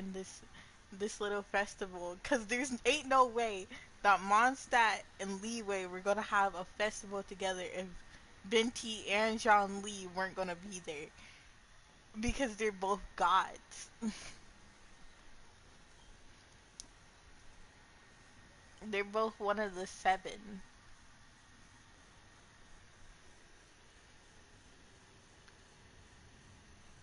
in this little festival, cause there's ain't no way that Mondstadt and Leeway were gonna have a festival together if Binti and Jean Lee weren't gonna be there because they're both gods. They're both one of the seven.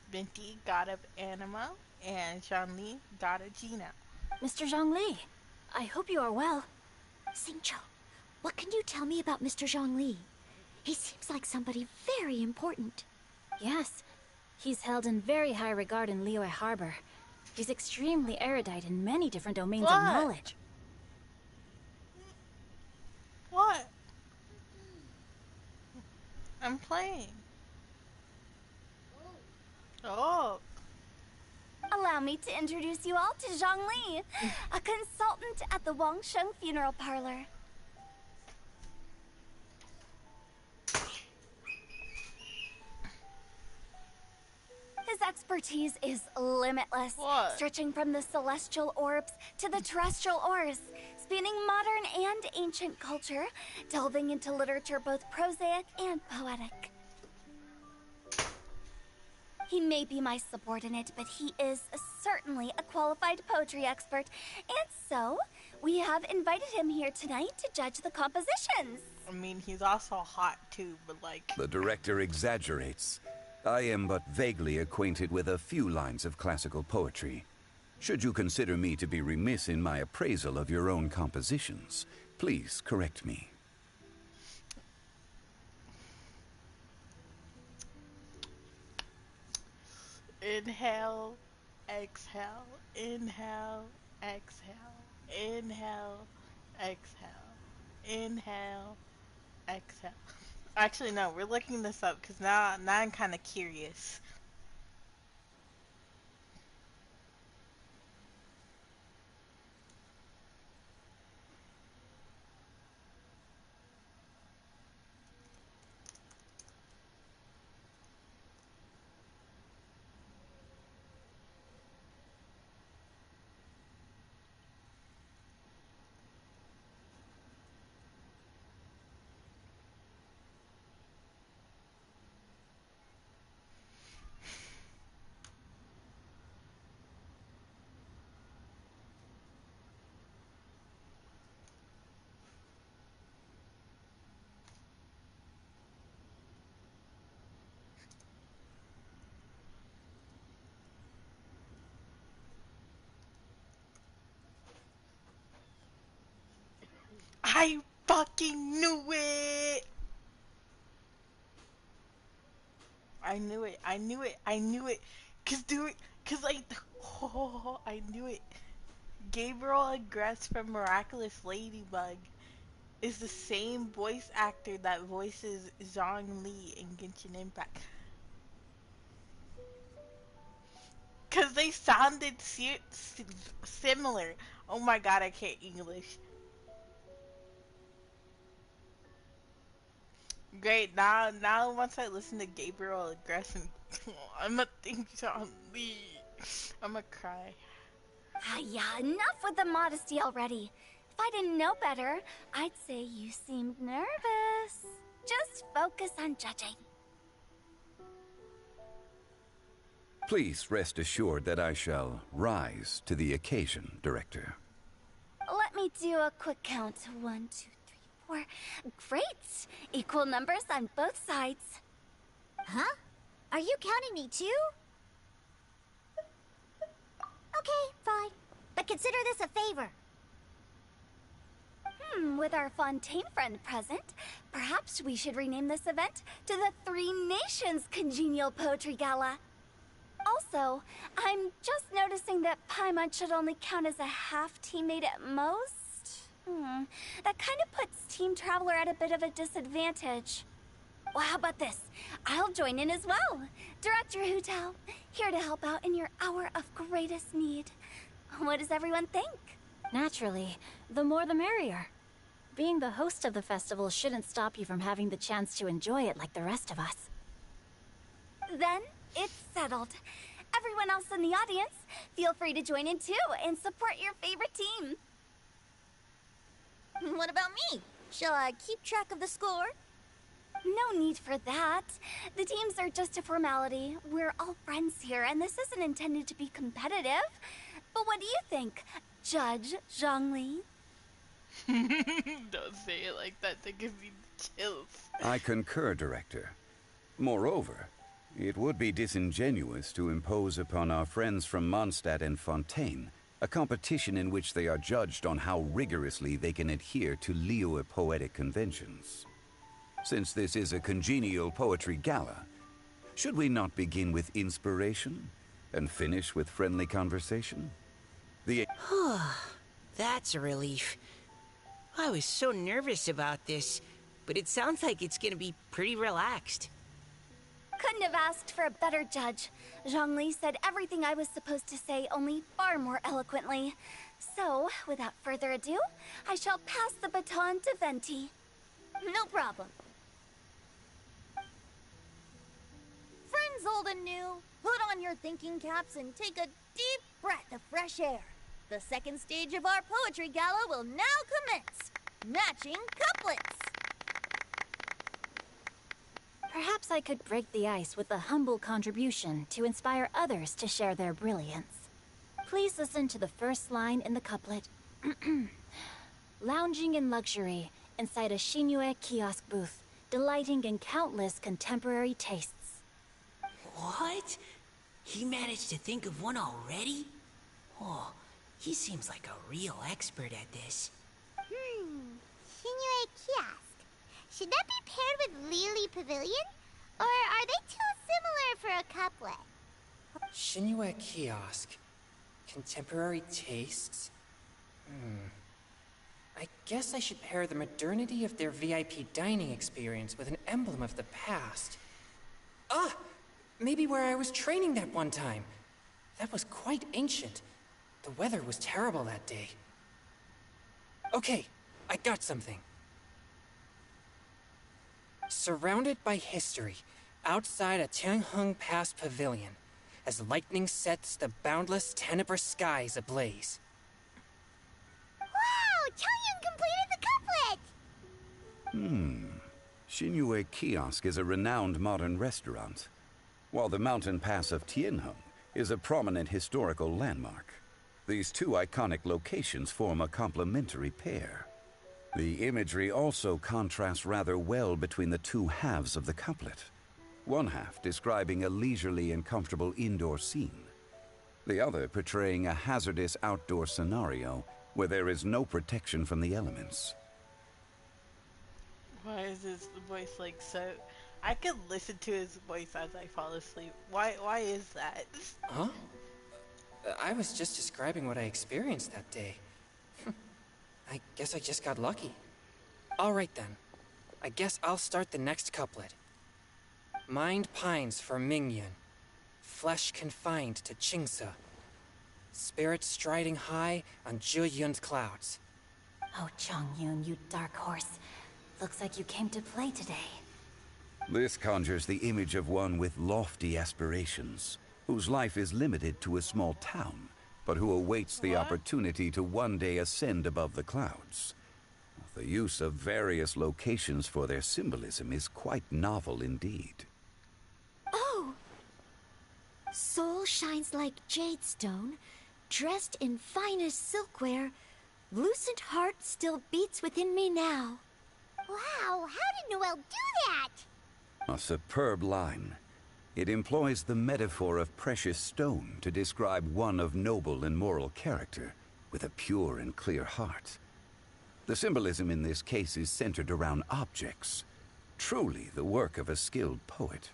Binti, god of Anima, and Jean Lee, god of Gina. Mr. Zhongli, I hope you are well. Xingqiu, what can you tell me about Mr. Zhongli? He seems like somebody very important. Yes, he's held in very high regard in Liyue Harbor. He's extremely erudite in many different domains of knowledge. What? I'm playing. Oh. Allow me to introduce you all to Zhang Li, a consultant at the Wangsheng Funeral Parlor. His expertise is limitless, stretching from the celestial orbs to the terrestrial ores, spanning modern and ancient culture, delving into literature both prosaic and poetic. He may be my subordinate, but he is certainly a qualified poetry expert, and so we have invited him here tonight to judge the compositions. I mean, he's also hot too, but like... The director exaggerates. I am but vaguely acquainted with a few lines of classical poetry. Should you consider me to be remiss in my appraisal of your own compositions, please correct me. Inhale, exhale, inhale, exhale, inhale, exhale, inhale, exhale. Actually, no, we're looking this up because now I'm kind of curious. I fucking knew it! I knew it, I knew it, I knew it. Cause like, oh, I knew it. Gabriel Agreste from Miraculous Ladybug is the same voice actor that voices Zhang Li in Genshin Impact. Cause they sounded similar. Oh my god, I can't English. Great, now once I listen to Gabriel Agreste, I'ma think John Lee. I'ma cry. Yeah, enough with the modesty already. If I didn't know better, I'd say you seemed nervous. Just focus on judging. Please rest assured that I shall rise to the occasion, Director. Let me do a quick count. 1, 2, 3, 4. Great! Equal numbers on both sides. Huh? Are you counting me too? Okay, fine. But consider this a favor. With our Fontaine friend present, perhaps we should rename this event to the Three Nations Congenial Poetry Gala. Also, I'm just noticing that Paimon should only count as a half teammate at most. That kind of puts Team Traveler at a bit of a disadvantage. Well, how about this? I'll join in as well. Director Hu Tao, here to help out in your hour of greatest need. What does everyone think? Naturally, the more the merrier. Being the host of the festival shouldn't stop you from having the chance to enjoy it like the rest of us. Then, it's settled. everyone else in the audience, feel free to join in too and support your favorite team. What about me? Shall I keep track of the score? No need for that. The teams are just a formality. We're all friends here, and this isn't intended to be competitive. But what do you think, Judge Zhongli? Don't say it like that. They give me chills. I concur, Director. Moreover, it would be disingenuous to impose upon our friends from Mondstadt and Fontaine a competition in which they are judged on how rigorously they can adhere to Liyue poetic conventions. Since this is a congenial poetry gala, should we not begin with inspiration and finish with friendly conversation? That's a relief. I was so nervous about this, but it sounds like it's gonna be pretty relaxed. Couldn't have asked for a better judge. Zhongli said everything I was supposed to say, only far more eloquently. So, without further ado, I shall pass the baton to Venti. No problem. Friends old and new, put on your thinking caps and take a deep breath of fresh air. The second stage of our poetry gala will now commence. Matching couplets. Perhaps I could break the ice with a humble contribution to inspire others to share their brilliance. Please listen to the first line in the couplet. Lounging in luxury inside a Shinue kiosk booth, delighting in countless contemporary tastes. What? He managed to think of one already? Oh, he seems like a real expert at this. Shinue Kiosk. Should that be paired with Lily Pavilion? Or are they too similar for a couplet? Shinue Kiosk. Contemporary tastes? I guess I should pair the modernity of their VIP dining experience with an emblem of the past. Ah! Maybe where I was training that one time. That was quite ancient. The weather was terrible that day. Okay, I got something. Surrounded by history, outside a Tianheng Pass pavilion, as lightning sets the boundless tenebrous skies ablaze. Wow! Chongyun completed the couplet! Shinue Kiosk is a renowned modern restaurant, while the mountain pass of Tianheng is a prominent historical landmark. These two iconic locations form a complementary pair. The imagery also contrasts rather well between the two halves of the couplet. One half describing a leisurely and comfortable indoor scene, the other portraying a hazardous outdoor scenario where there is no protection from the elements. Why is his voice like so? I could listen to his voice as I fall asleep. Why is that? Huh? I was just describing what I experienced that day. I guess I just got lucky. Alright then. I guess I'll start the next couplet. Mind pines for Mingyun. Flesh confined to Qingse. Spirit striding high on Zheyun's clouds. Oh, Chongyun, you dark horse. Looks like you came to play today. This conjures the image of one with lofty aspirations, whose life is limited to a small town, but who awaits the opportunity to one day ascend above the clouds. The use of various locations for their symbolism is quite novel indeed. Oh! Soul shines like jade stone, dressed in finest silkware. Lucent heart still beats within me now. Wow, how did Noelle do that? A superb line. It employs the metaphor of precious stone to describe one of noble and moral character, with a pure and clear heart. The symbolism in this case is centered around objects, truly the work of a skilled poet.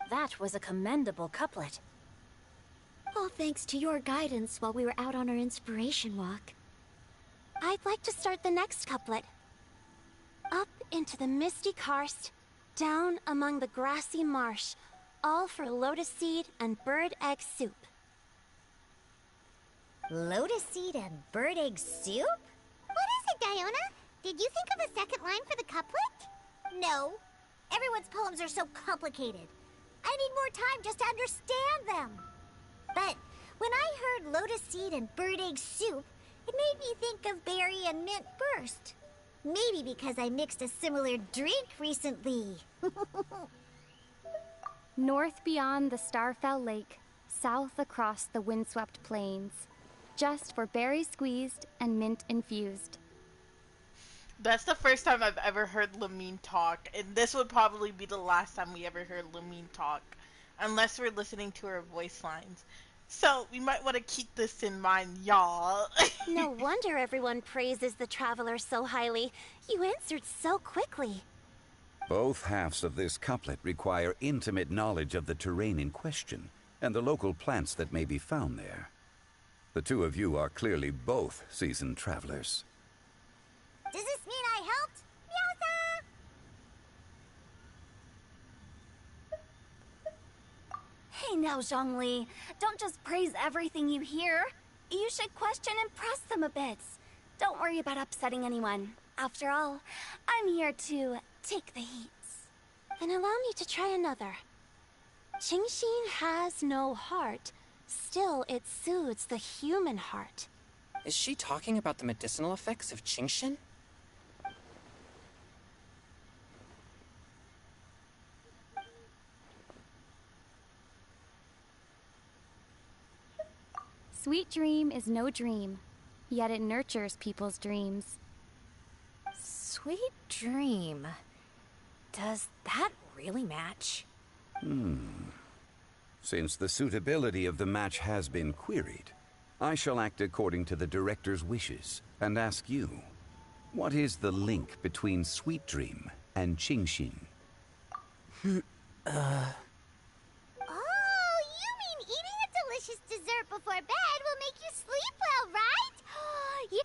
That was a commendable couplet. All thanks to your guidance while we were out on our inspiration walk. I'd like to start the next couplet. Up into the misty karst, down among the grassy marsh, all for lotus seed and bird egg soup. Lotus seed and bird egg soup? What is it, Diona? Did you think of a second line for the couplet? No. Everyone's poems are so complicated. I need more time just to understand them. But when I heard lotus seed and bird egg soup, it made me think of berry and mint burst. Maybe because I mixed a similar drink recently. North beyond the Starfell Lake, south across the windswept plains. Just for berry squeezed and mint infused. That's the first time I've ever heard Lamine talk, and this would probably be the last time we ever heard Lamine talk, unless we're listening to her voice lines. So we might want to keep this in mind, y'all. No wonder everyone praises the traveler so highly. You answered so quickly. Both halves of this couplet require intimate knowledge of the terrain in question and the local plants that may be found there. The two of you are clearly both seasoned travelers. Does this mean I helped? Meowsa! Hey now, Zhongli. Don't just praise everything you hear. You should question and press them a bit. Don't worry about upsetting anyone. After all, I'm here to take the heat. Then allow me to try another. Qingxin has no heart. Still, it soothes the human heart. Is she talking about the medicinal effects of Qingxin? Sweet dream is no dream, yet it nurtures people's dreams. Sweet dream. Does that really match? Since the suitability of the match has been queried, I shall act according to the director's wishes and ask you, what is the link between Sweet Dream and Qingxin? Oh, you mean eating a delicious dessert before bed will make you sleep well, right? You...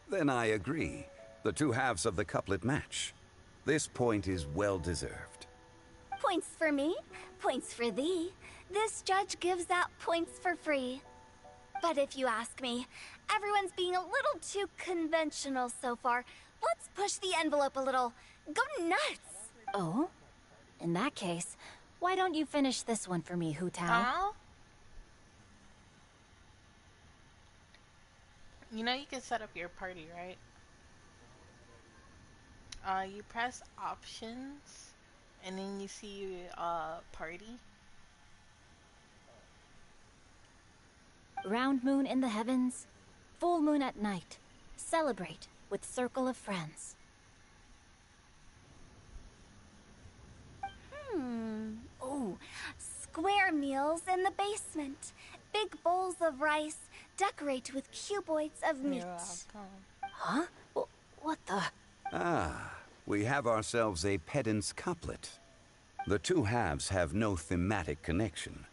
Then I agree. The two halves of the couplet match. This point is well deserved. Points for me, points for thee. This judge gives out points for free. But if you ask me, everyone's being a little too conventional so far. Let's push the envelope a little. Go nuts! Oh? In that case, why don't you finish this one for me, Hu Tao? You know you can set up your party, right? You press options, and then you see party. Round moon in the heavens, full moon at night. Celebrate with circle of friends. Oh, square meals in the basement. Big bowls of rice. Decorate with cuboids of meat. Huh? What the? Ah, we have ourselves a pedant's couplet. The two halves have no thematic connection,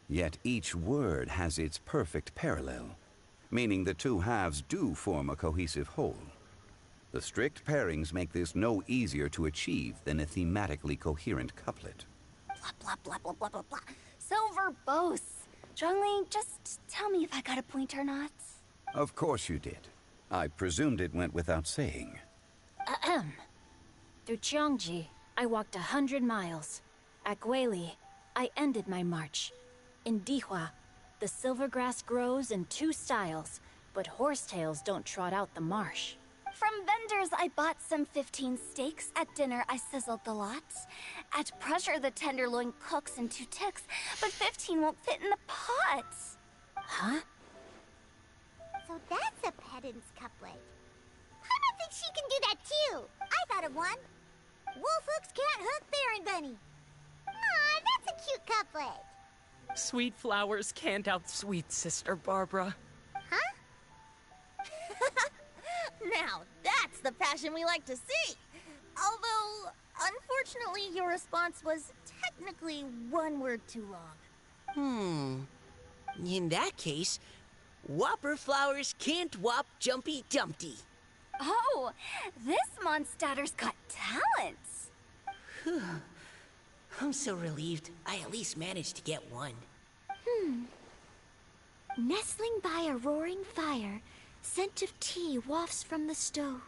yet each word has its perfect parallel, meaning the two halves do form a cohesive whole. The strict pairings make this no easier to achieve than a thematically coherent couplet. Blah, blah, blah, blah, blah, blah, blah. So verbose. Zhongli, just tell me if I got a point or not. Of course you did. I presumed it went without saying. Ahem. Through Cheongji, I walked 100 miles. At Guili, I ended my march. In Dihua, the silver grass grows in two styles, but horsetails don't trot out the marsh. From vendors, I bought some 15 steaks. At dinner, I sizzled the lot. At pressure, the tenderloin cooks in 2 ticks, but 15 won't fit in the pot. Huh? So that's a pedant's couplet. I don't think she can do that too. I thought of one. Wolf hooks can't hook Baron Bunny. Aw, that's a cute couplet. Sweet flowers can't outsweet Sister Barbara. Huh? Now, that's the passion we like to see. Although, unfortunately, your response was technically one word too long. In that case, Whopper flowers can't whop Jumpy Dumpty. Oh, this monster's got talents. I'm so relieved I at least managed to get one. Nestling by a roaring fire, scent of tea wafts from the stove.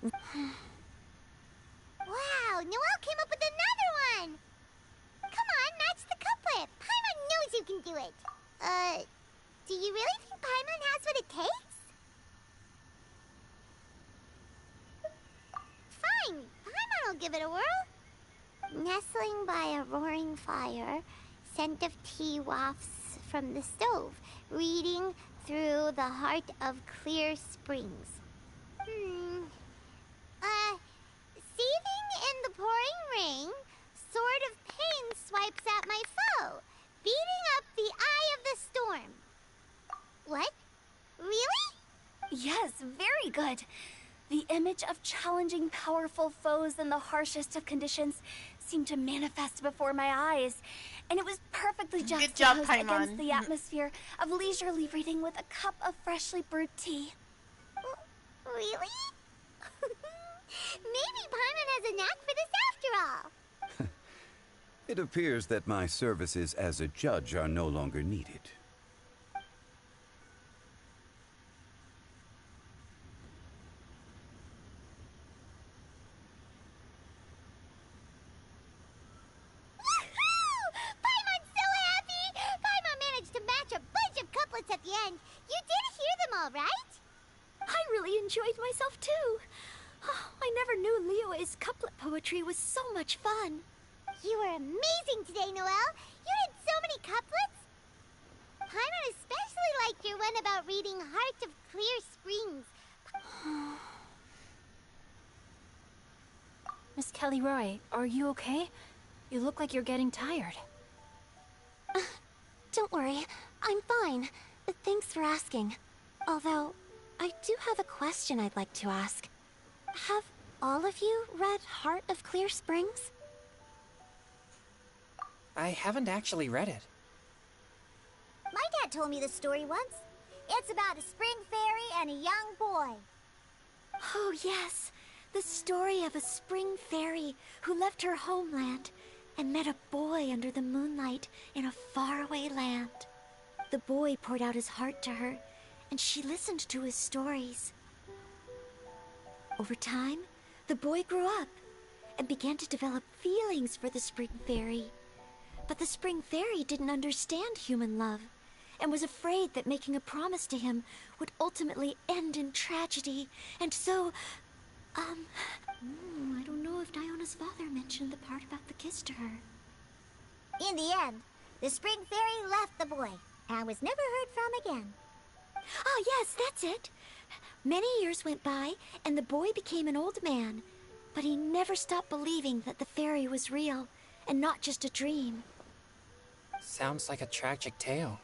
Wow, Noelle came up with another one! Come on, match the couplet. Paimon knows you can do it. Do you really think Paimon has what it takes? Fine, Paimon will give it a whirl. Nestling by a roaring fire, scent of tea wafts from the stove, reading through the heart of clear springs. Seething in the pouring rain, sword of pain swipes at my foe, beating up the eye of the storm. What? Really? Yes, very good. The image of challenging powerful foes in the harshest of conditions seemed to manifest before my eyes, and it was perfectly Good job, juxtaposed Paimon. against the atmosphere of leisurely reading with a cup of freshly brewed tea. Really? Maybe Paimon has a knack for this after all. It appears that my services as a judge are no longer needed. Paimon's so happy! Paimon managed to match a bunch of couplets at the end. You did hear them all, right? I really enjoyed myself too. Oh, I never knew Liyue's couplet poetry was so much fun. You were amazing today, Noelle. You did so many couplets. Paimon especially liked your one about reading Heart of Clear Springs. Miss Kelly Roy, are you okay? You look like you're getting tired. Don't worry, I'm fine. Thanks for asking. Although, I do have a question I'd like to ask. Have all of you read Heart of Clear Springs? I haven't actually read it. My dad told me this story once. It's about a spring fairy and a young boy. Oh, yes. The story of a spring fairy who left her homeland and met a boy under the moonlight in a faraway land. The boy poured out his heart to her, and she listened to his stories. Over time, the boy grew up and began to develop feelings for the spring fairy. But the spring fairy didn't understand human love and was afraid that making a promise to him would ultimately end in tragedy. And so, I don't know if Diona's father mentioned the part about the kiss to her. In the end, the spring fairy left the boy and was never heard from again. Oh, yes, that's it. Many years went by, and the boy became an old man. But he never stopped believing that the fairy was real and not just a dream. Sounds like a tragic tale.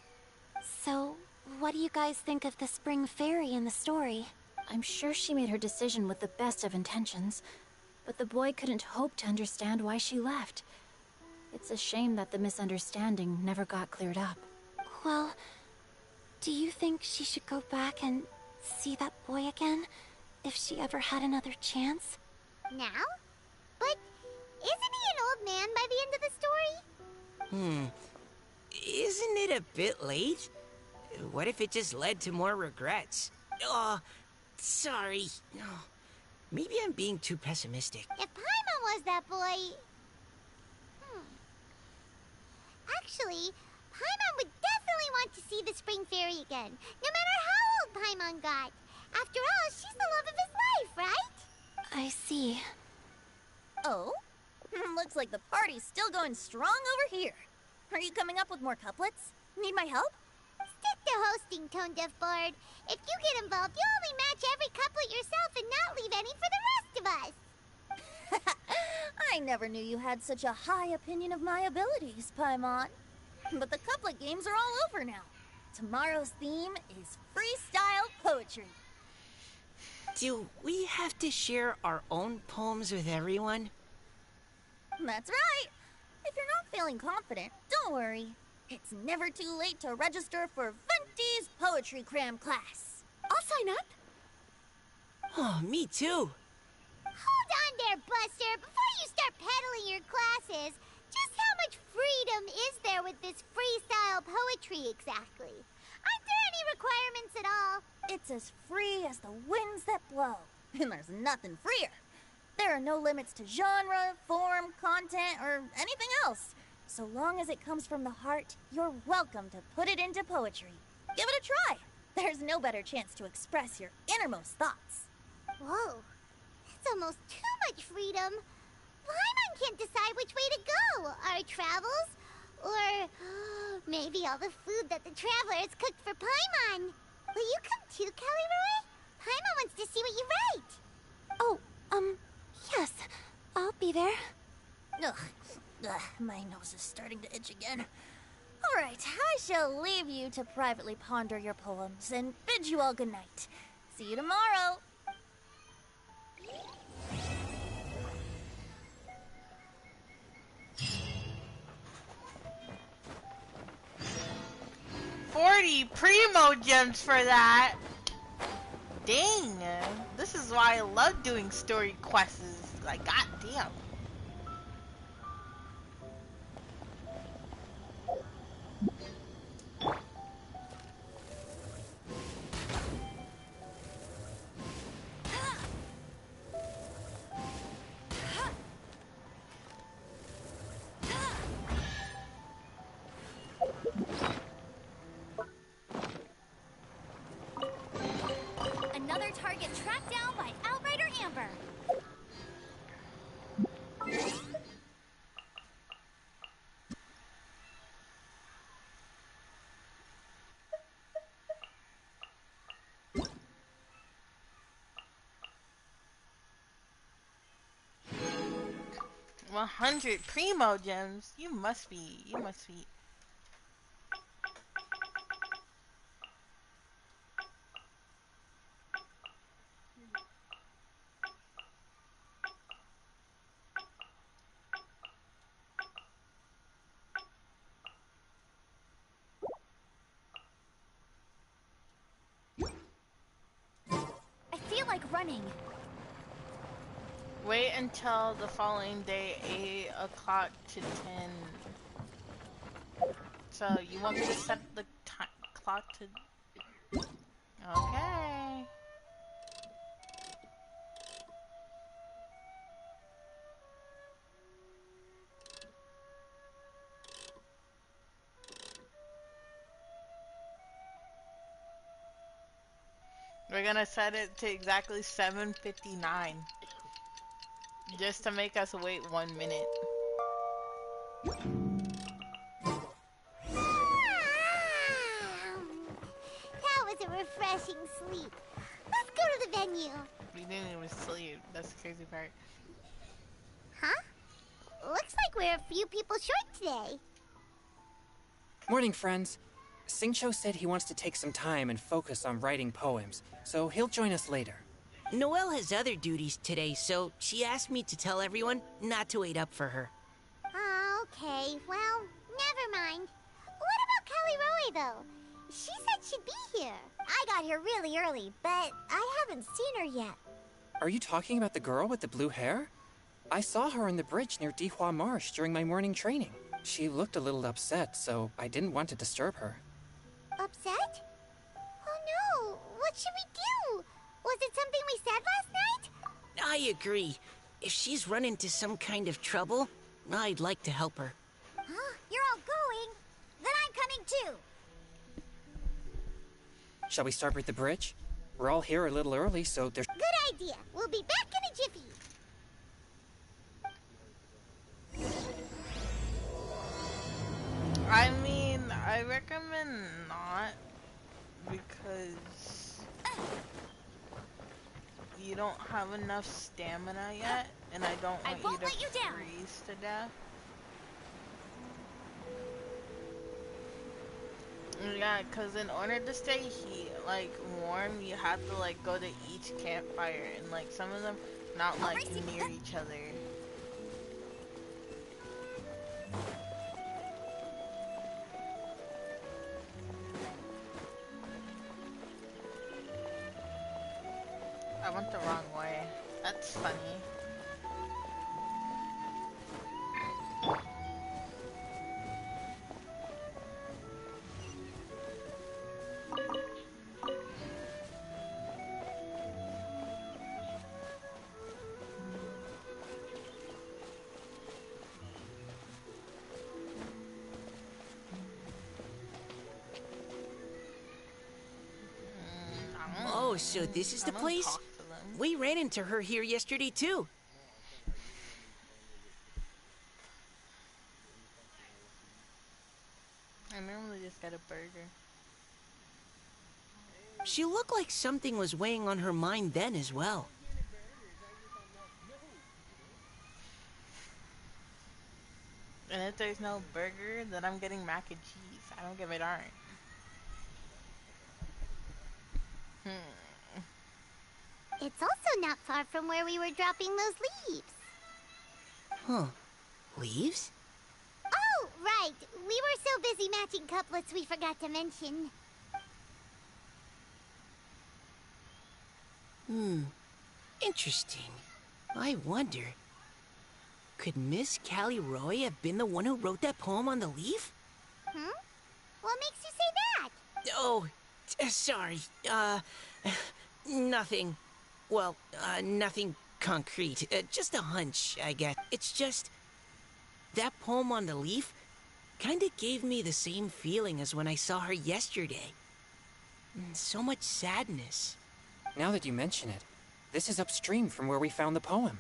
So, what do you guys think of the spring fairy in the story? I'm sure she made her decision with the best of intentions, but the boy couldn't hope to understand why she left. It's a shame that the misunderstanding never got cleared up. Well, do you think she should go back and see that boy again if she ever had another chance? Now? But isn't he an old man by the end of the story? Isn't it a bit late? What if it just led to more regrets? Oh, sorry. Oh, maybe I'm being too pessimistic. If Paimon was that boy... Actually, Paimon would definitely want to see the spring fairy again, no matter how old Paimon got. After all, she's the love of his life, right? I see. Oh? Looks like the party's still going strong over here. Are you coming up with more couplets? Need my help? Stick to hosting, Tone Deaf Bard. If you get involved, you'll only match every couplet yourself and not leave any for the rest of us. I never knew you had such a high opinion of my abilities, Paimon. But the couplet games are all over now. Tomorrow's theme is freestyle poetry. Do we have to share our own poems with everyone? That's right. If you're not feeling confident, don't worry. It's never too late to register for Venti's Poetry Cram class. I'll sign up. Oh, me too. Hold on there, Buster. Before you start peddling your classes, just much freedom is there with this freestyle poetry exactly? Aren't there any requirements at all? It's as free as the winds that blow. And there's nothing freer. There are no limits to genre, form, content, or anything else. So long as it comes from the heart, you're welcome to put it into poetry. Give it a try. There's no better chance to express your innermost thoughts. Whoa, that's almost too much freedom. Paimon can't decide which way to go. Our travels? Or maybe all the food that the travelers cooked for Paimon. Will you come too, Kelly? Paimon wants to see what you write. Oh, yes. I'll be there. Ugh, my nose is starting to itch again. All right, I shall leave you to privately ponder your poems and bid you all good night. See you tomorrow. $40 primo gems for that. Dang, this is why I love doing story quests. Like, goddamn. Another target tracked down by Outrider Amber. $100 primo gems. You must be. I feel like running. Wait until the following day, 8 o'clock to 10. So, you want me to set the clock to... Okay. We're gonna set it to exactly 7:59. Just to make us wait 1 minute. That was a refreshing sleep. Let's go to the venue. We didn't even sleep. That's the crazy part. Huh? Looks like we're a few people short today. Morning, friends. Xingqiu said he wants to take some time and focus on writing poems, so he'll join us later. Noelle has other duties today, so she asked me to tell everyone not to wait up for her. Oh, okay. Well, never mind. What about Kelly Roy, though? She said she'd be here. I got here really early, but I haven't seen her yet. Are you talking about the girl with the blue hair? I saw her on the bridge near Dihua Marsh during my morning training. She looked a little upset, so I didn't want to disturb her. Upset? Oh no, what should we do? Was it something we said last night? I agree. If she's run into some kind of trouble, I'd like to help her. Huh? You're all going? Then I'm coming too. Shall we start with the bridge? We're all here a little early, so there's... Good idea. We'll be back in a jiffy. I mean, I recommend not, because you don't have enough stamina yet, and I don't want you to freeze to death. Yeah, because in order to stay warm, you have to go to each campfire, and some of them not near each other. I went the wrong way. That's funny. Oh, so this is I the don't place? talk to them. We ran into her here yesterday, too. I normally just get a burger. She looked like something was weighing on her mind then as well. And if there's no burger, then I'm getting mac and cheese. I don't give a darn. It's also not far from where we were dropping those leaves. Huh. Leaves? Oh, right. We were so busy matching couplets we forgot to mention. Interesting. I wonder, could Miss Callie Roy have been the one who wrote that poem on the leaf? Hmm? What makes you say that? Oh, sorry. Nothing. Well, nothing concrete. Just a hunch, I guess. It's just, that poem on the leaf kinda gave me the same feeling as when I saw her yesterday. So much sadness. Now that you mention it, this is upstream from where we found the poem.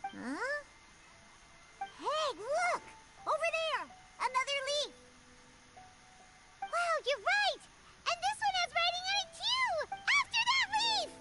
Huh? Hey, look! Over there! Another leaf! Wow, you're right! And this one has writing on it too! After that leaf!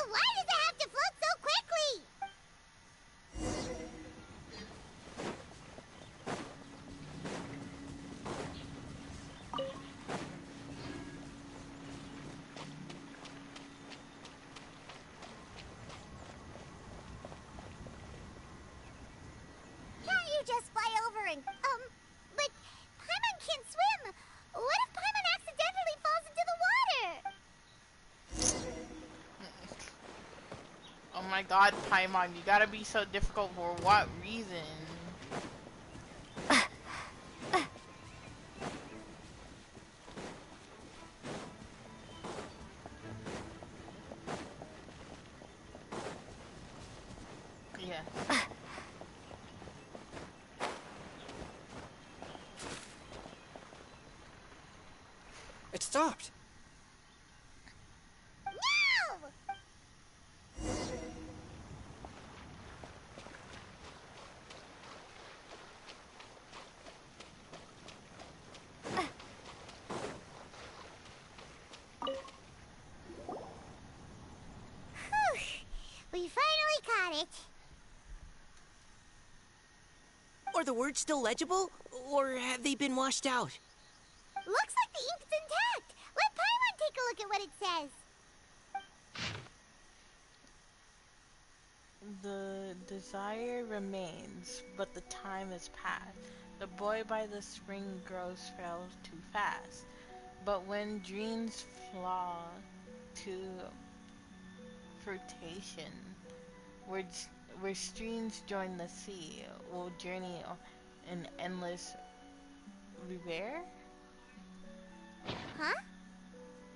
Why does it have to float so quickly? Can't you just fly over and, but Paimon can't swim. What if Paimon accidentally falls into the water? Oh my god, Paimon, you gotta be so difficult for what reason? Yeah. It stopped. No! Whew. We finally caught it. Are the words still legible, or have they been washed out? Looks like the ink's intact. Let Paimon take a look at what it says. The desire remains, but the time is past. The boy by the spring grows frail too fast. But when dreams flaw to fruition, where streams join the sea, will journey in endless river? Huh?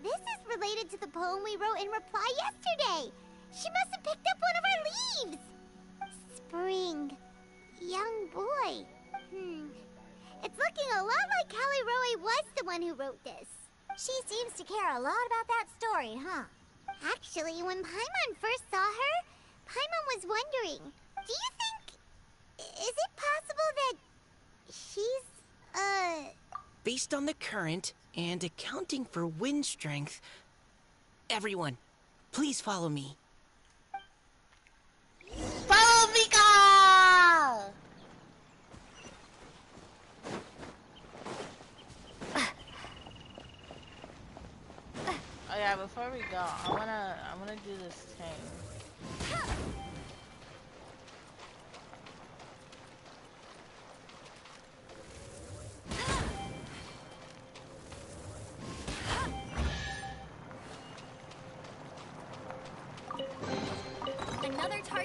This is related to the poem we wrote in reply yesterday. She must have picked up one of our leaves. Spring. Young boy. It's looking a lot like Callie Roy was the one who wrote this. She seems to care a lot about that story, huh? Actually, when Paimon first saw her, Paimon was wondering, do you think... is it possible that she's, Based on the current and accounting for wind strength, everyone, please follow me. Follow Mika! Oh yeah, before we go, I wanna do this thing.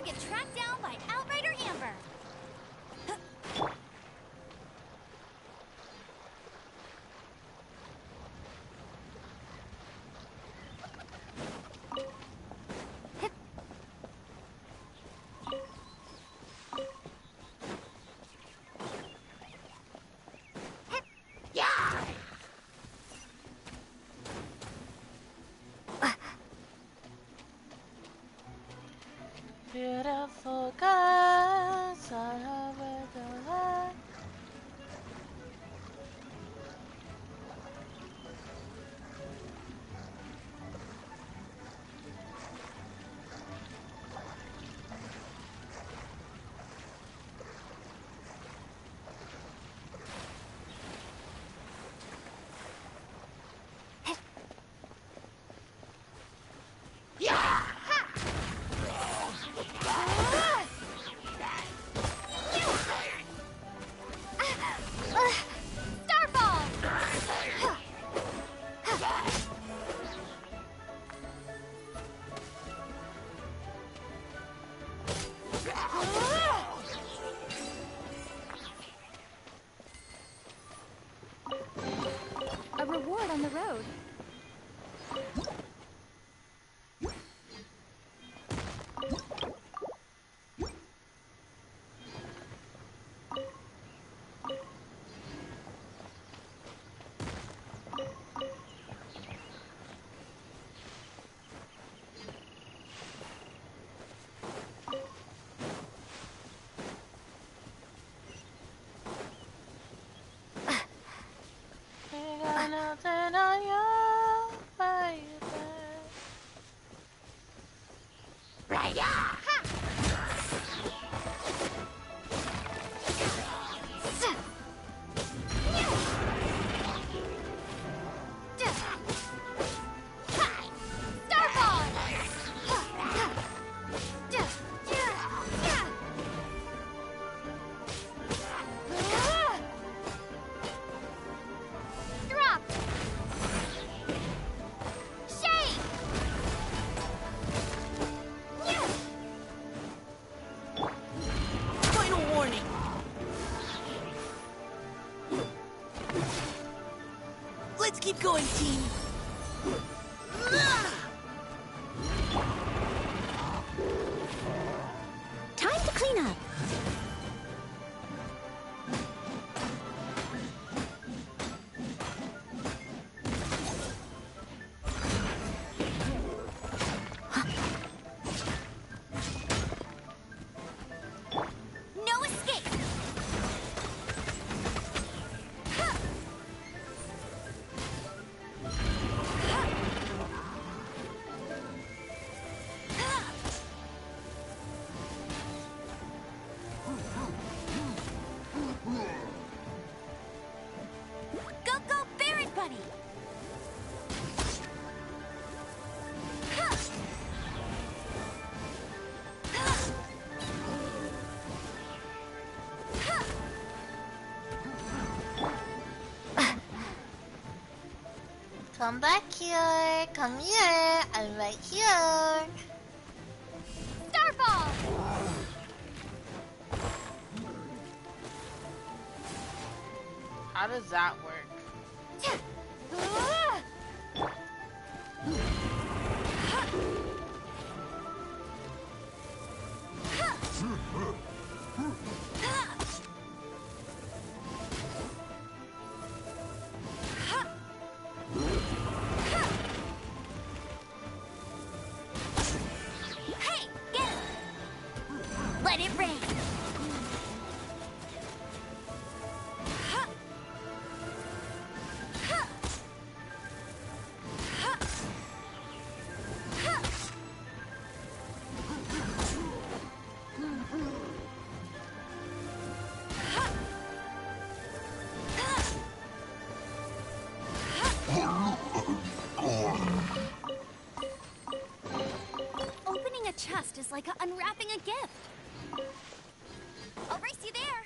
get tracked down by Outrider Amber. Beautiful girls all over the world. A reward on the road. We got nothing on you, baby. Drop! Shake! Final warning! Let's keep going, team! Time to clean up. No escape! Go, go, Barret Buddy! Come back here. Come here. I'm right here. Starfall! How does that work? Hey, get it! Let it rain! Opening a chest is like unwrapping a gift. I'll race you there.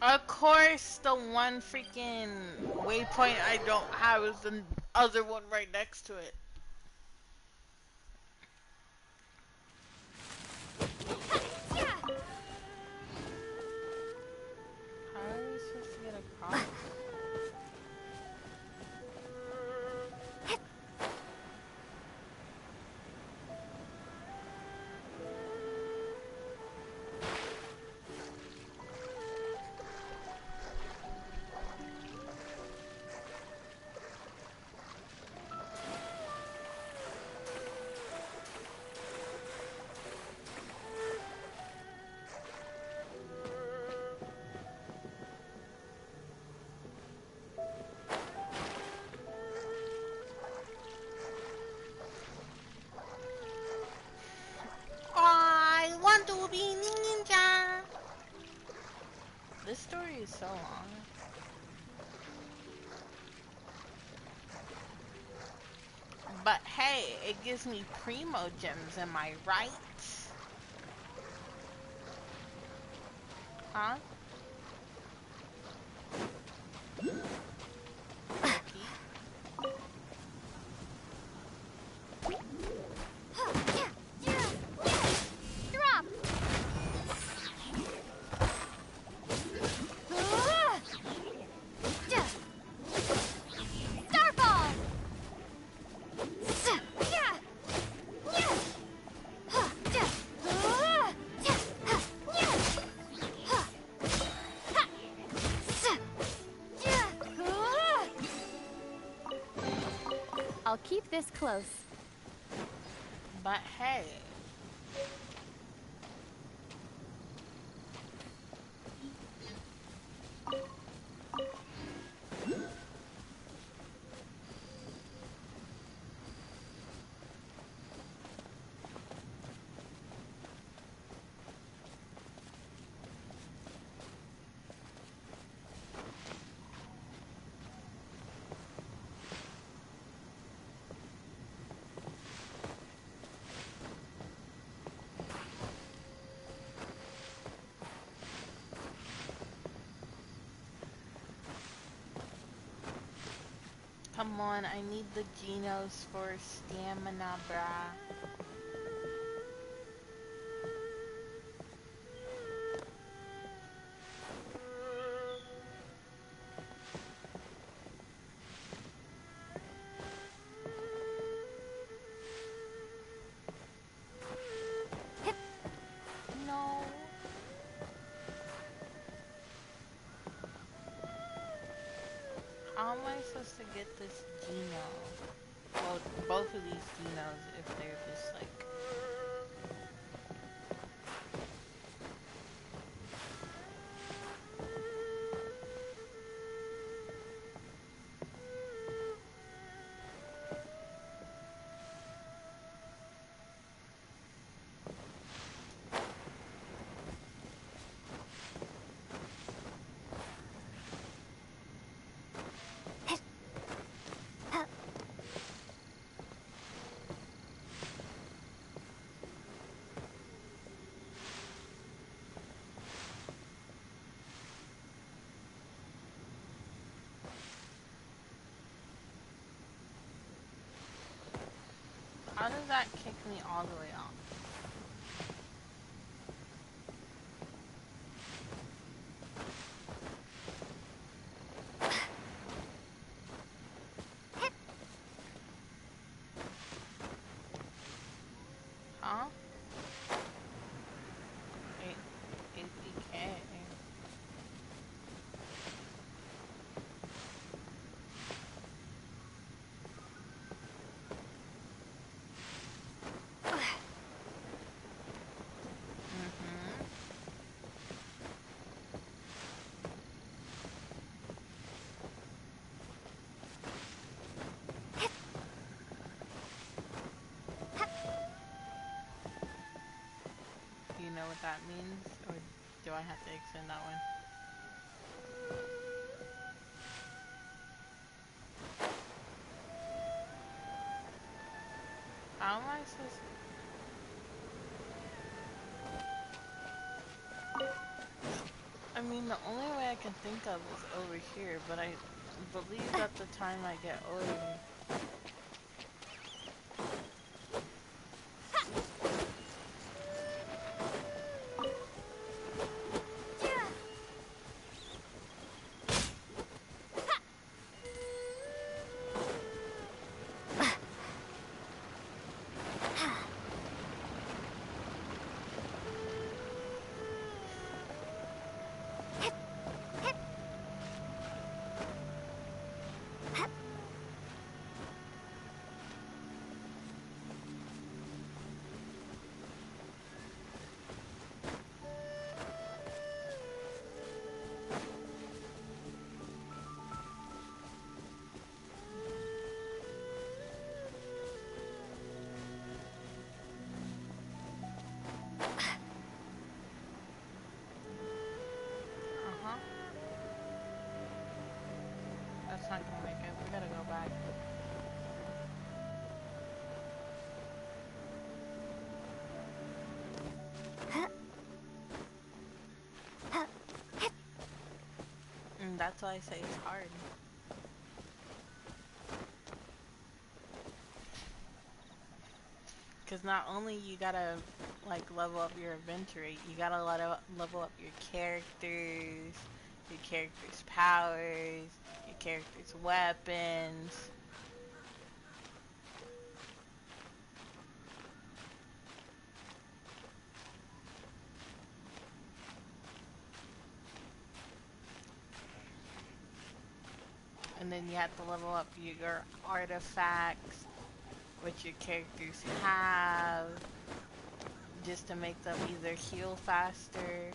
Of course, the one freaking waypoint I don't have is the other one right next to it. How are we supposed to get across? I want to be ninja. This story is so long. But hey, it gives me primo gems, am I right? Huh? Okay. Drop! Starfall! I'll keep this close. But hey. Come on, I need the Genos for stamina, brah. No. How am I supposed to get this Geno? Well, both of these Genos if they're just like... How does that kick me all the way off? Huh? APK. Do you know what that means? Or do I have to extend that one? How am I supposed to... mean, the only way I can think of is over here, but I believe that the time I get older. Uh-huh. That's not gonna make it. We gotta go back. And that's why I say it's hard. Because not only you gotta like level up your adventure rate, you gotta level up your character's powers, your character's weapons. And then you have to level up your artifacts, which your characters have, just to make them either heal faster.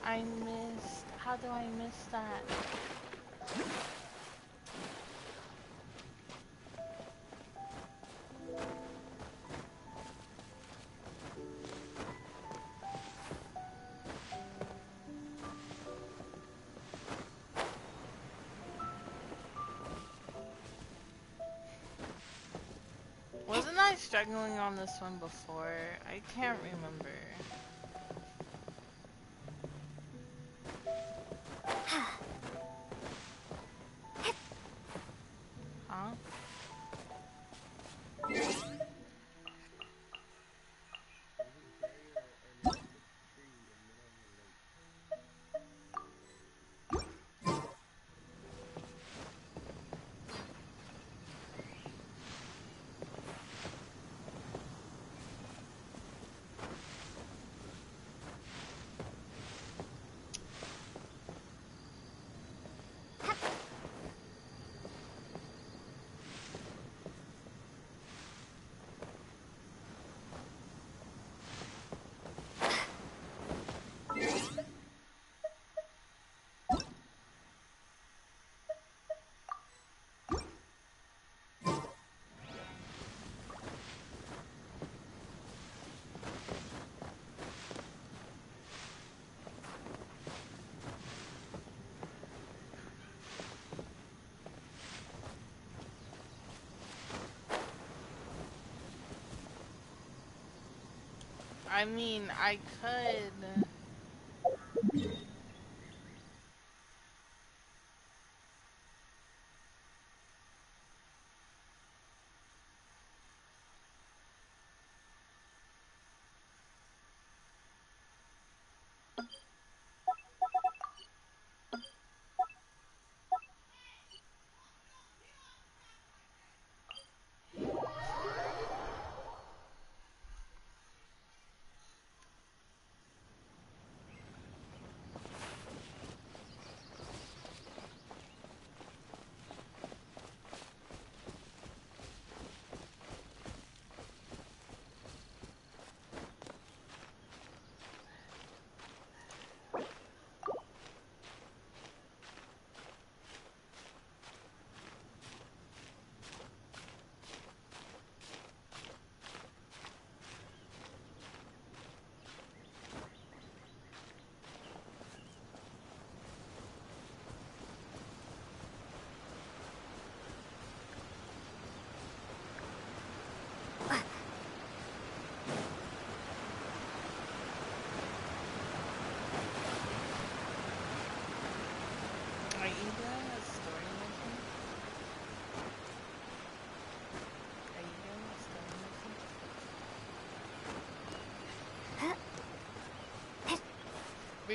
I missed. How do I miss that? Wasn't I struggling on this one before? I can't remember. Huh? I mean, I could.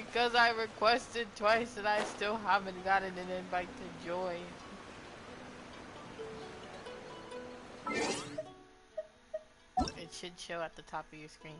Because I requested twice and I still haven't gotten an invite to join. It should show at the top of your screen.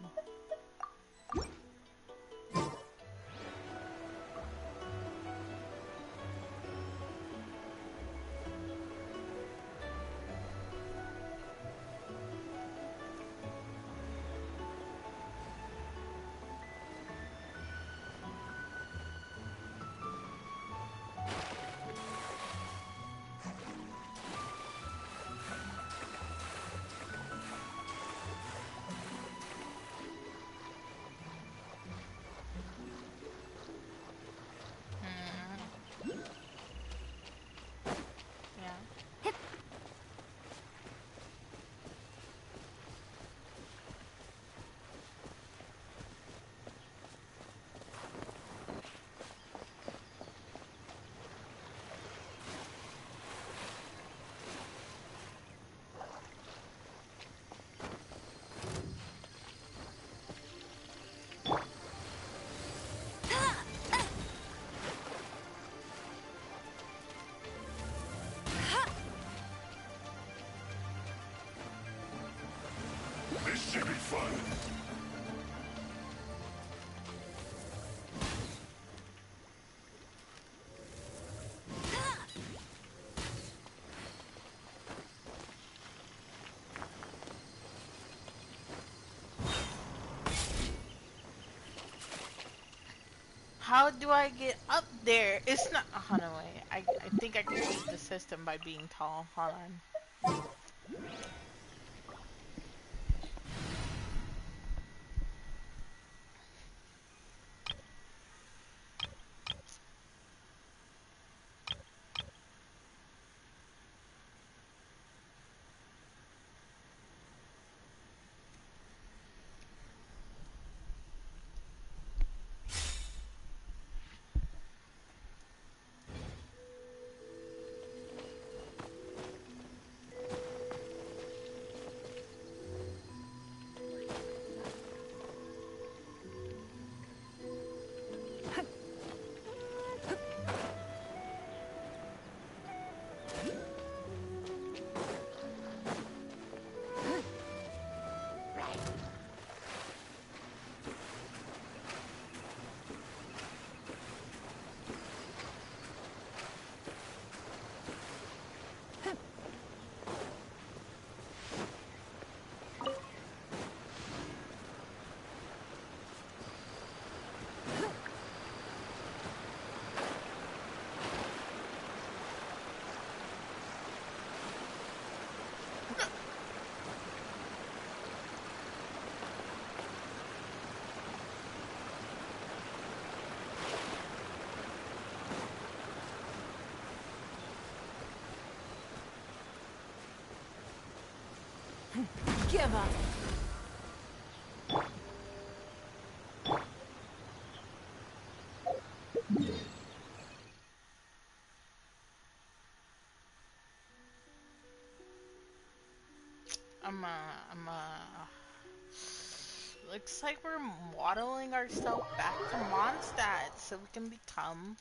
This should be fun. How do I get up there? It's not. Oh, no, wait. I think I can beat the system by being tall. Hold on. Give up. I'm looks like we're modeling ourselves back to Mondstadt so we can become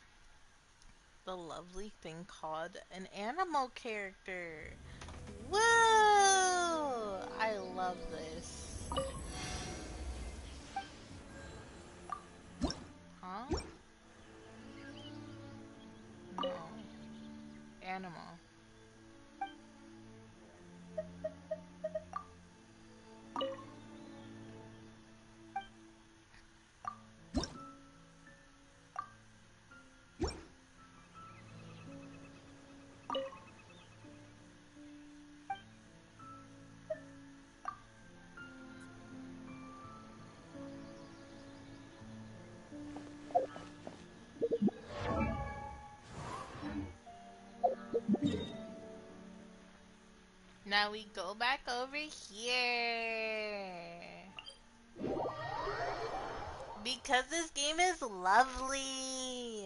the lovely thing called an animal character. Woo! I love this. Huh? No. Animal. Now we go back over here. Because this game is lovely.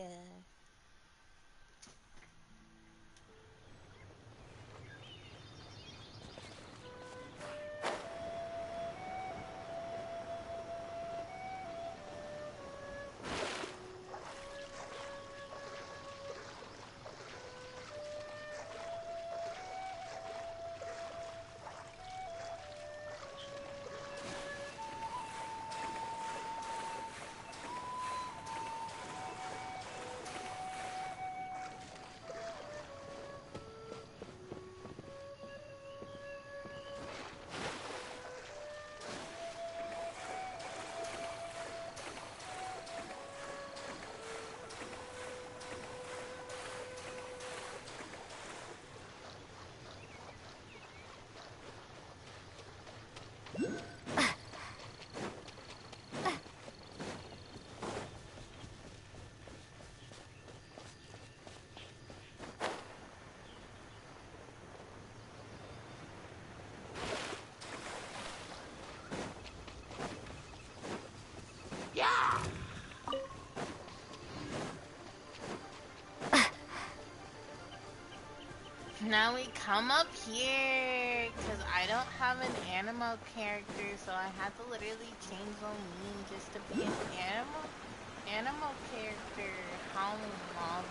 Now we come up here, because I don't have an animal character, so I had to literally change my name just to be an animal character. How lovely.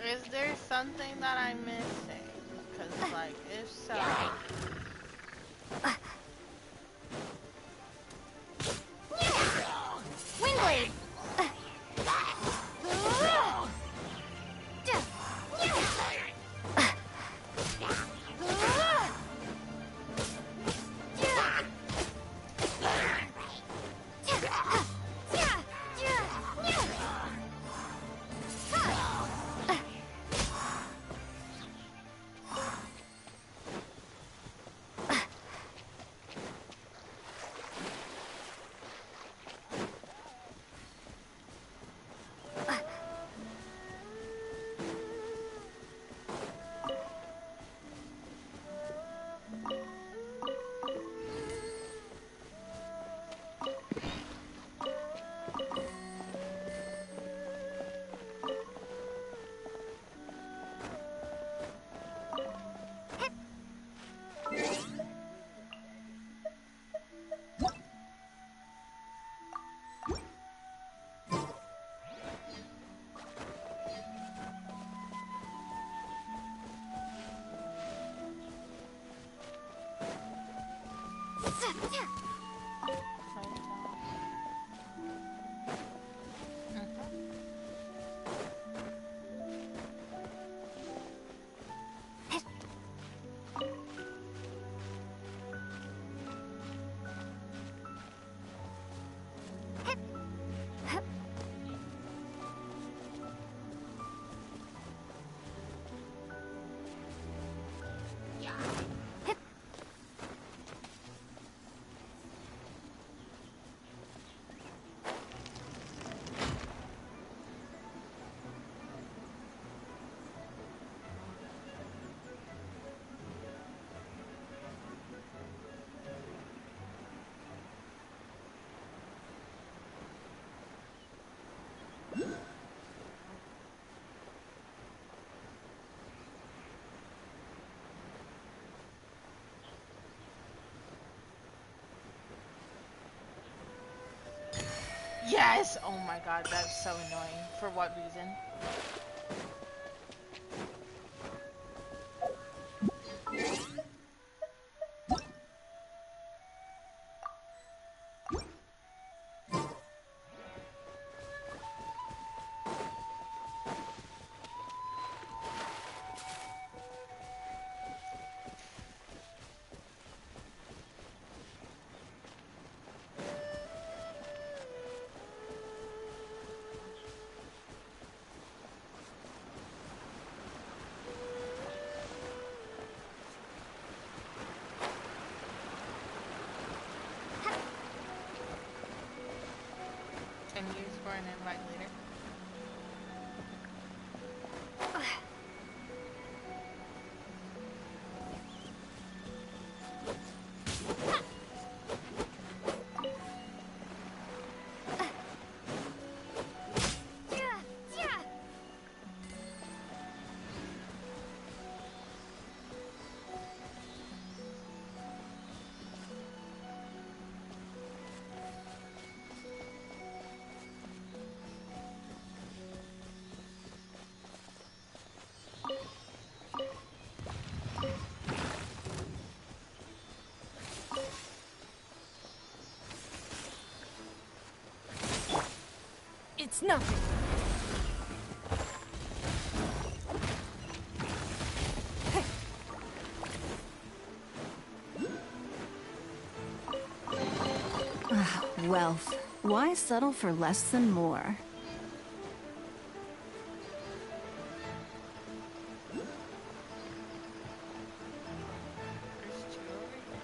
Is there something that I'm missing? Because, like, if so... Windblade! Yes! Oh my god, that's so annoying. For what reason? Can you use for an invite later? It's nothing. Wealth. Why settle for less than more? There's two over here.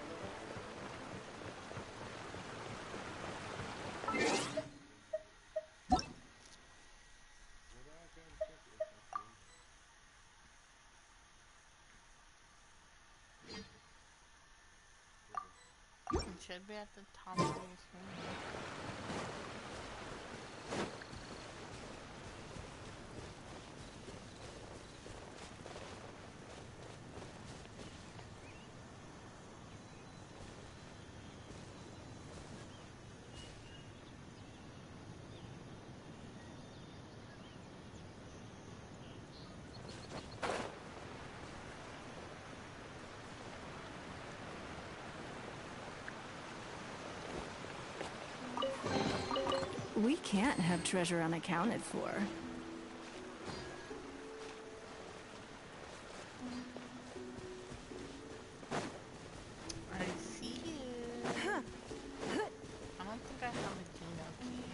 It should be at the top of your screen. We can't have treasure unaccounted for. I see you. I don't think I have a Geno key.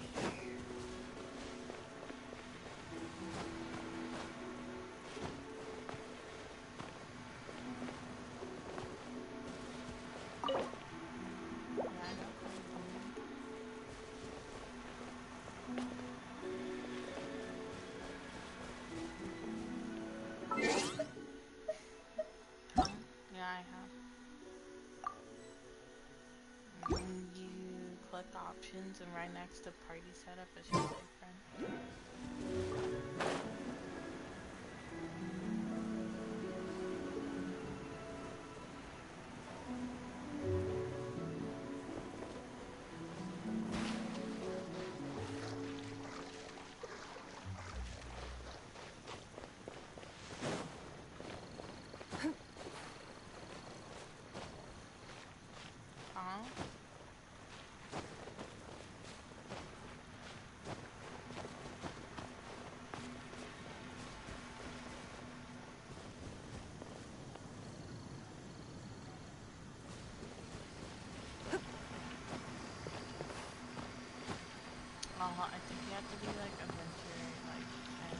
Yeah, I don't have a Geno key. Yeah, I have. You click options and right next to party setup it should say friend. Huh? I think you have to be like adventure, like 10.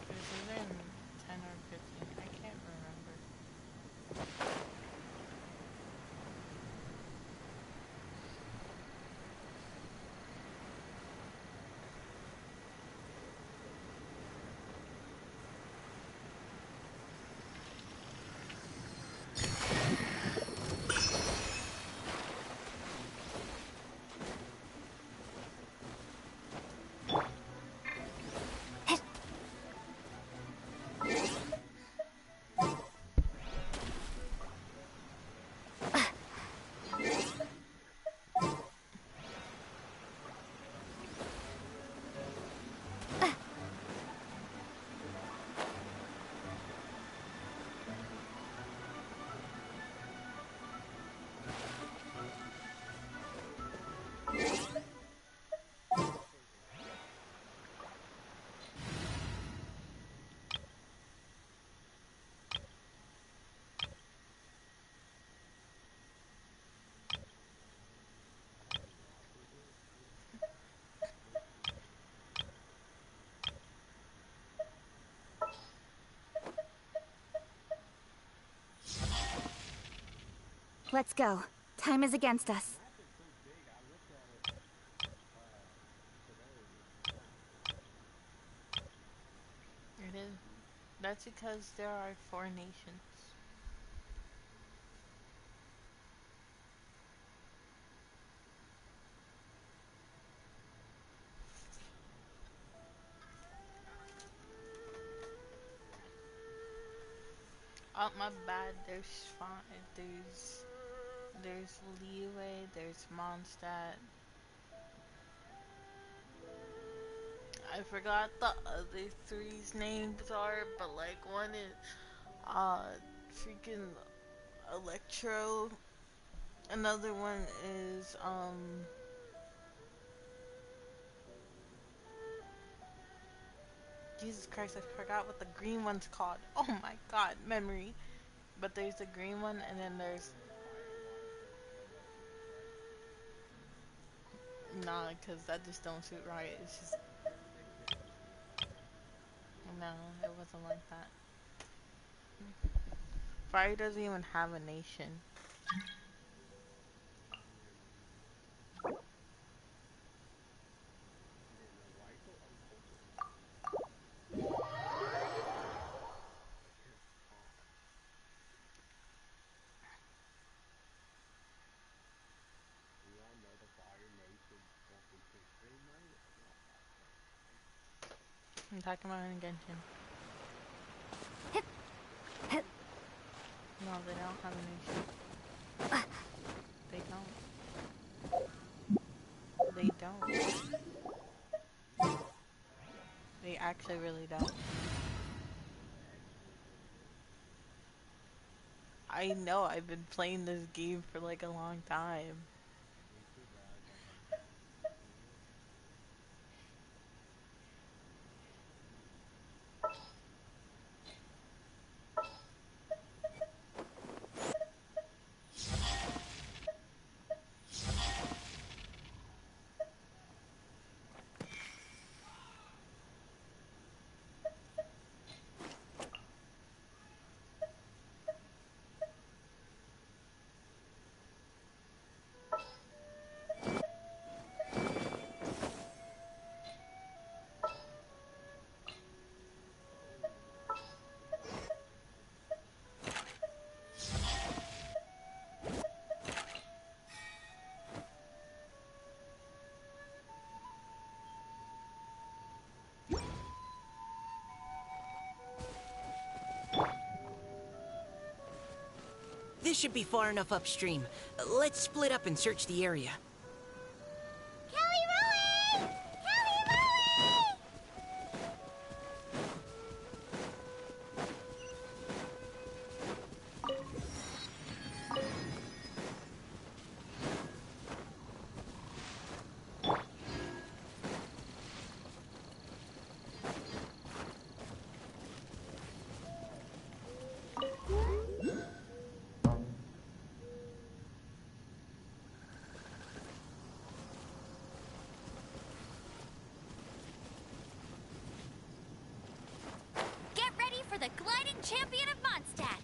It was either 10 or 15. I can't remember. Let's go. Time is against us. It is. That's because there are 4 nations. Oh, my bad. There's Leeway, there's Mondstadt. I forgot the other three's names are, but like one is freaking Electro, Another one is Jesus Christ, I forgot what the green one's called. Oh my god, memory. But there's the green one, and then there's nah, cause that just don't suit right. It's just no, it wasn't like that. Fire doesn't even have a nation. I'm talking about in Genshin. No, they don't have a nation. They don't. They don't. They actually really don't. I know, I've been playing this game for like a long time. This should be far enough upstream. Let's split up and search the area. Kelly Rowie! Kelly Get ready for the gliding champion of Mondstadt.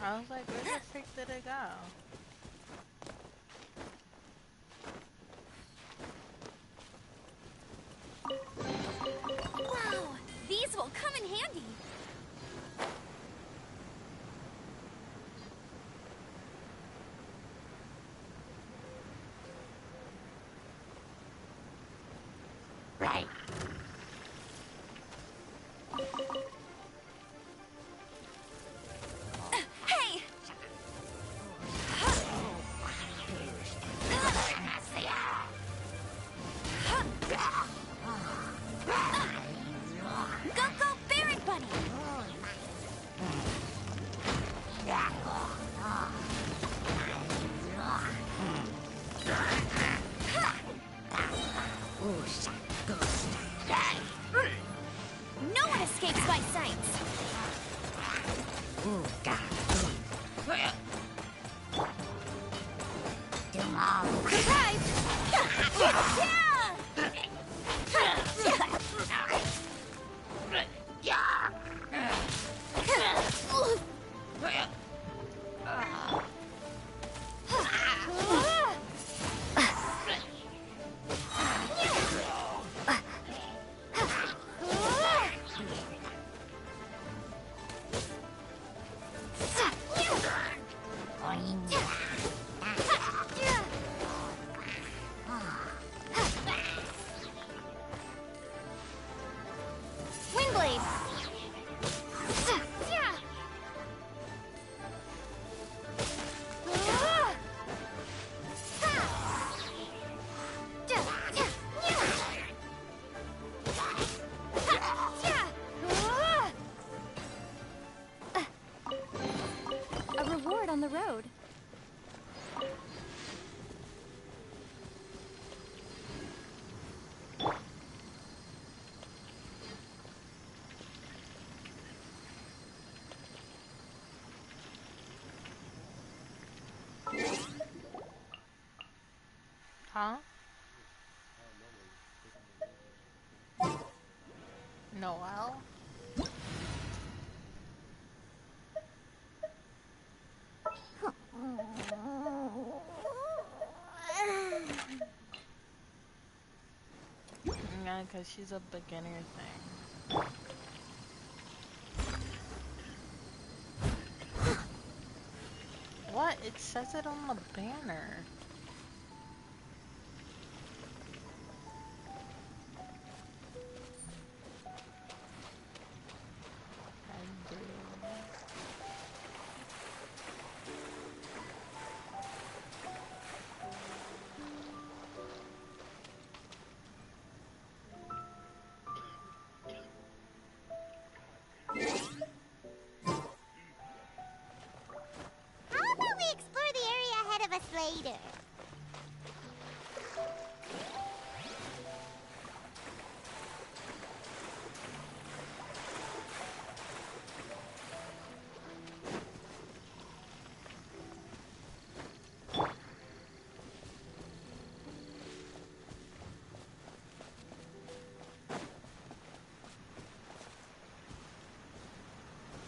I was like, where the frick did it go? Wow, these will come in handy. Right. Hey! Go, go, Baron Bunny! No one escapes my sights! Surprise! Huh? Noel? Yeah, because she's a beginner thing. What? It says it on the banner. I do. How about we explore the area ahead of us later?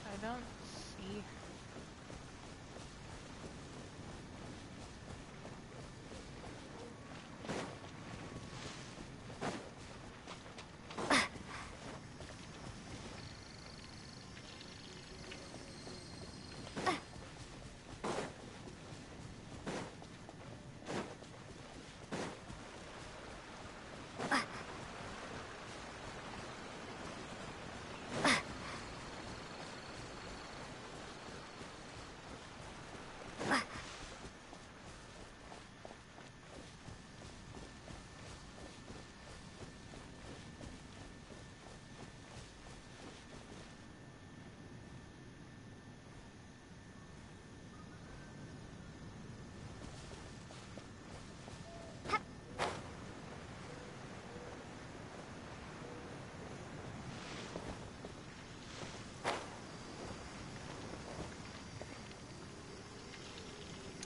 I don't see.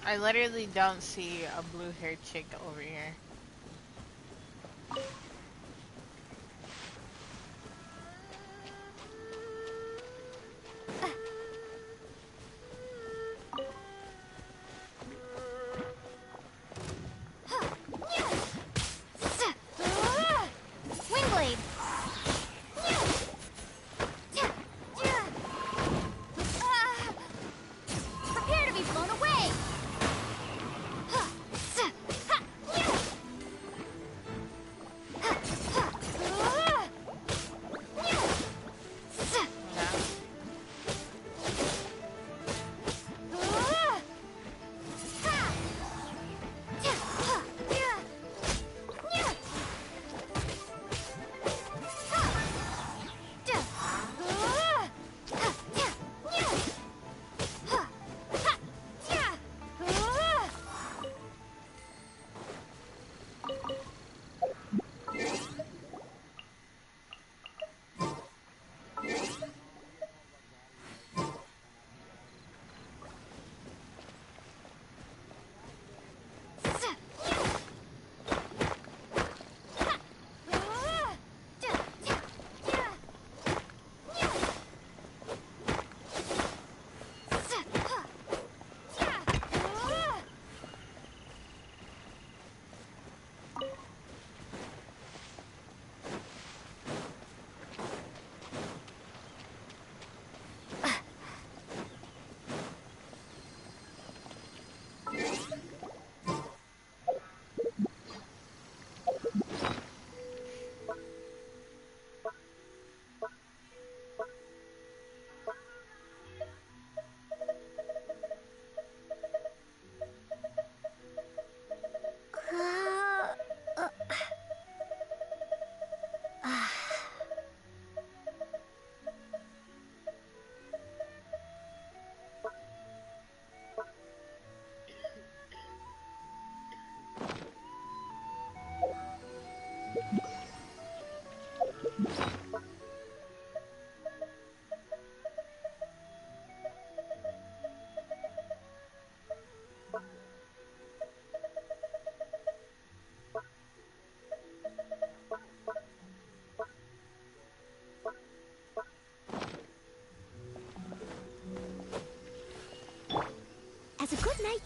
I literally don't see a blue-haired chick over here. Wingblade! Prepare to be blown away!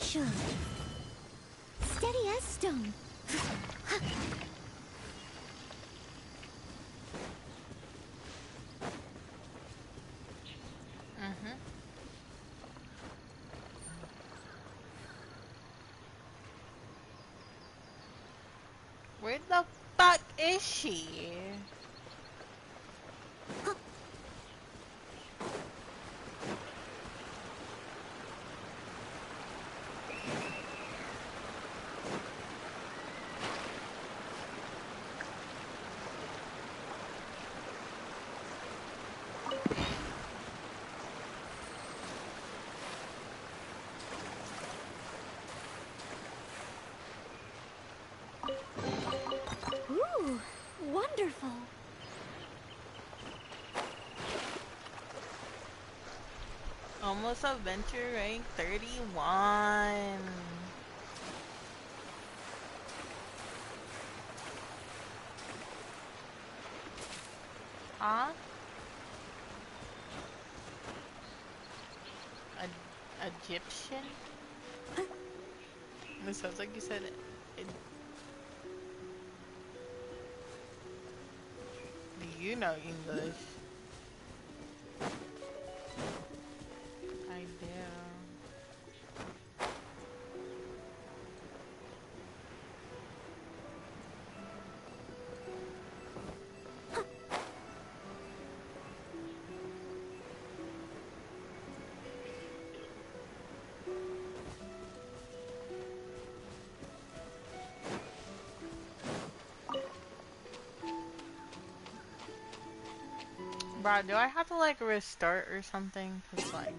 Sure. Steady as stone. Mm-hmm. Where the fuck is she? Ooh, wonderful. Almost adventure rank 31. Huh? Egyptian? It sounds like you said it. Do you know English? I do. Bro, do I have to like restart or something? Cause like